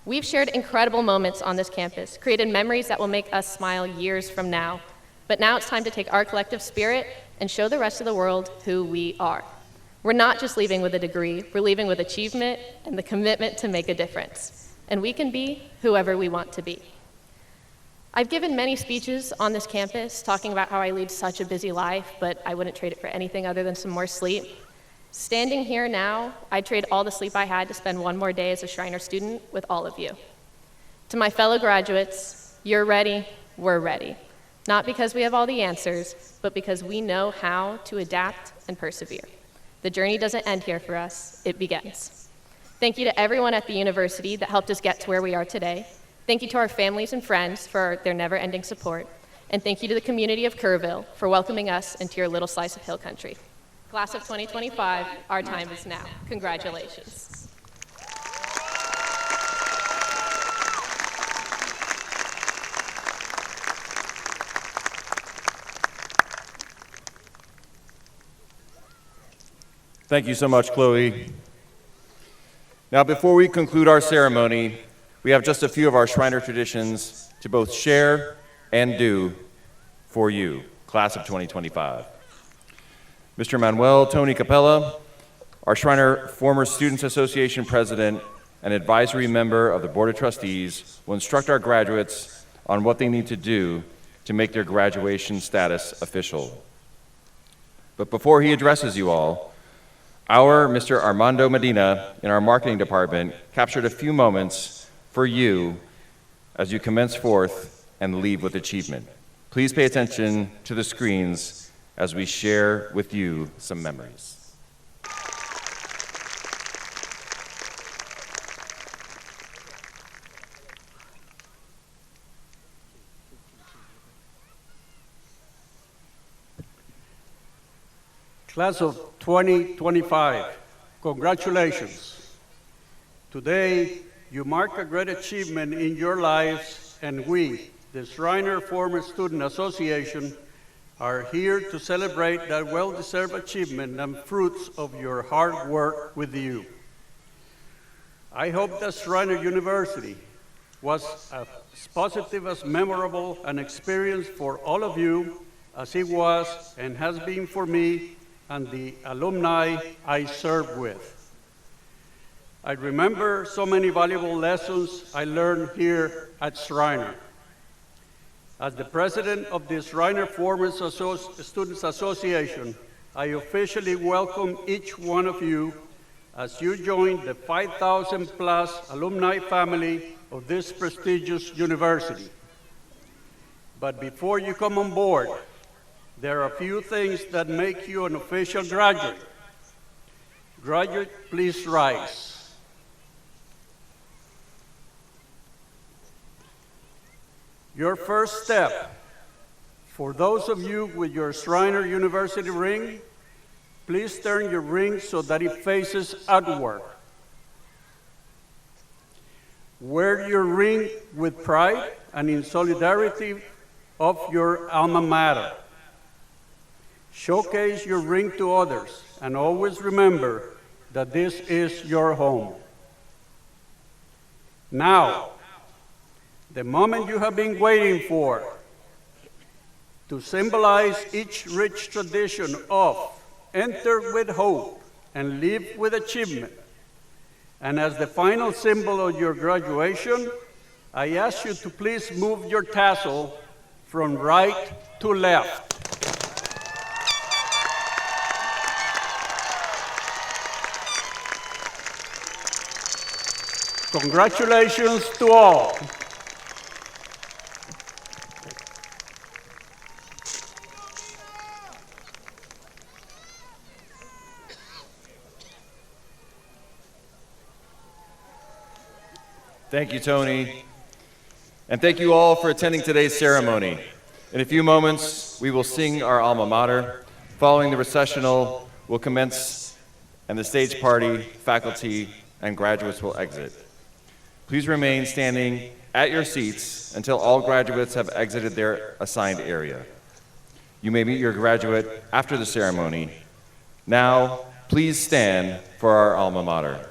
We've shared incredible moments on this campus, created memories that will make us smile years from now. But now it's time to take our collective spirit and show the rest of the world who we are. We're not just leaving with a degree, we're leaving with achievement and the commitment to make a difference. And we can be whoever we want to be. I've given many speeches on this campus talking about how I lead such a busy life, but I wouldn't trade it for anything other than some more sleep. Standing here now, I'd trade all the sleep I had to spend one more day as a Schreiner student with all of you. To my fellow graduates, you're ready, we're ready. Not because we have all the answers, but because we know how to adapt and persevere. The journey doesn't end here for us, it begins. Thank you to everyone at the university that helped us get to where we are today. Thank you to our families and friends for their never-ending support. And thank you to the community of Kerrville for welcoming us into your little slice of hill country. Class of 2025, our time is now. Congratulations. Thank you so much, Chloe. Now, before we conclude our ceremony, we have just a few of our Schreiner traditions to both share and do for you, Class of 2025. Mr. Manuel Tony Capella, our Schreiner former Students Association President and advisory member of the Board of Trustees, will instruct our graduates on what they need to do to make their graduation status official. But before he addresses you all, our Mr. Armando Medina in our marketing department captured a few moments for you as you commence forth and leave with achievement. Please pay attention to the screens as we share with you some memories. Class of 2025, congratulations. Today, you mark a great achievement in your lives, and we, the Schreiner Former Student Association, are here to celebrate that well-deserved achievement and fruits of your hard work with you. I hope that Schreiner University was as positive, as memorable an experience for all of you as it was and has been for me and the alumni I served with. I remember so many valuable lessons I learned here at Schreiner. As the president of the Schreiner Former Students Association, I officially welcome each one of you as you join the 5,000 plus alumni family of this prestigious university. But before you come on board, there are a few things that make you an official graduate. Graduate, please rise. Your first step, for those of you with your Schreiner University ring, please turn your ring so that it faces outward. Wear your ring with pride and in solidarity of your alma mater. Showcase your ring to others, and always remember that this is your home. Now, the moment you have been waiting for, to symbolize each rich tradition of enter with hope and live with achievement, And as the final symbol of your graduation, I ask you to please move your tassel from right to left. Congratulations to all. Thank you, Tony. And thank you all for attending today's ceremony. In a few moments, we will sing our alma mater. Following the recessional, we'll commence, and the stage party, faculty, and graduates will exit. Please remain standing at your seats until all graduates have exited their assigned area. You may meet your graduate after the ceremony. Now, please stand for our alma mater.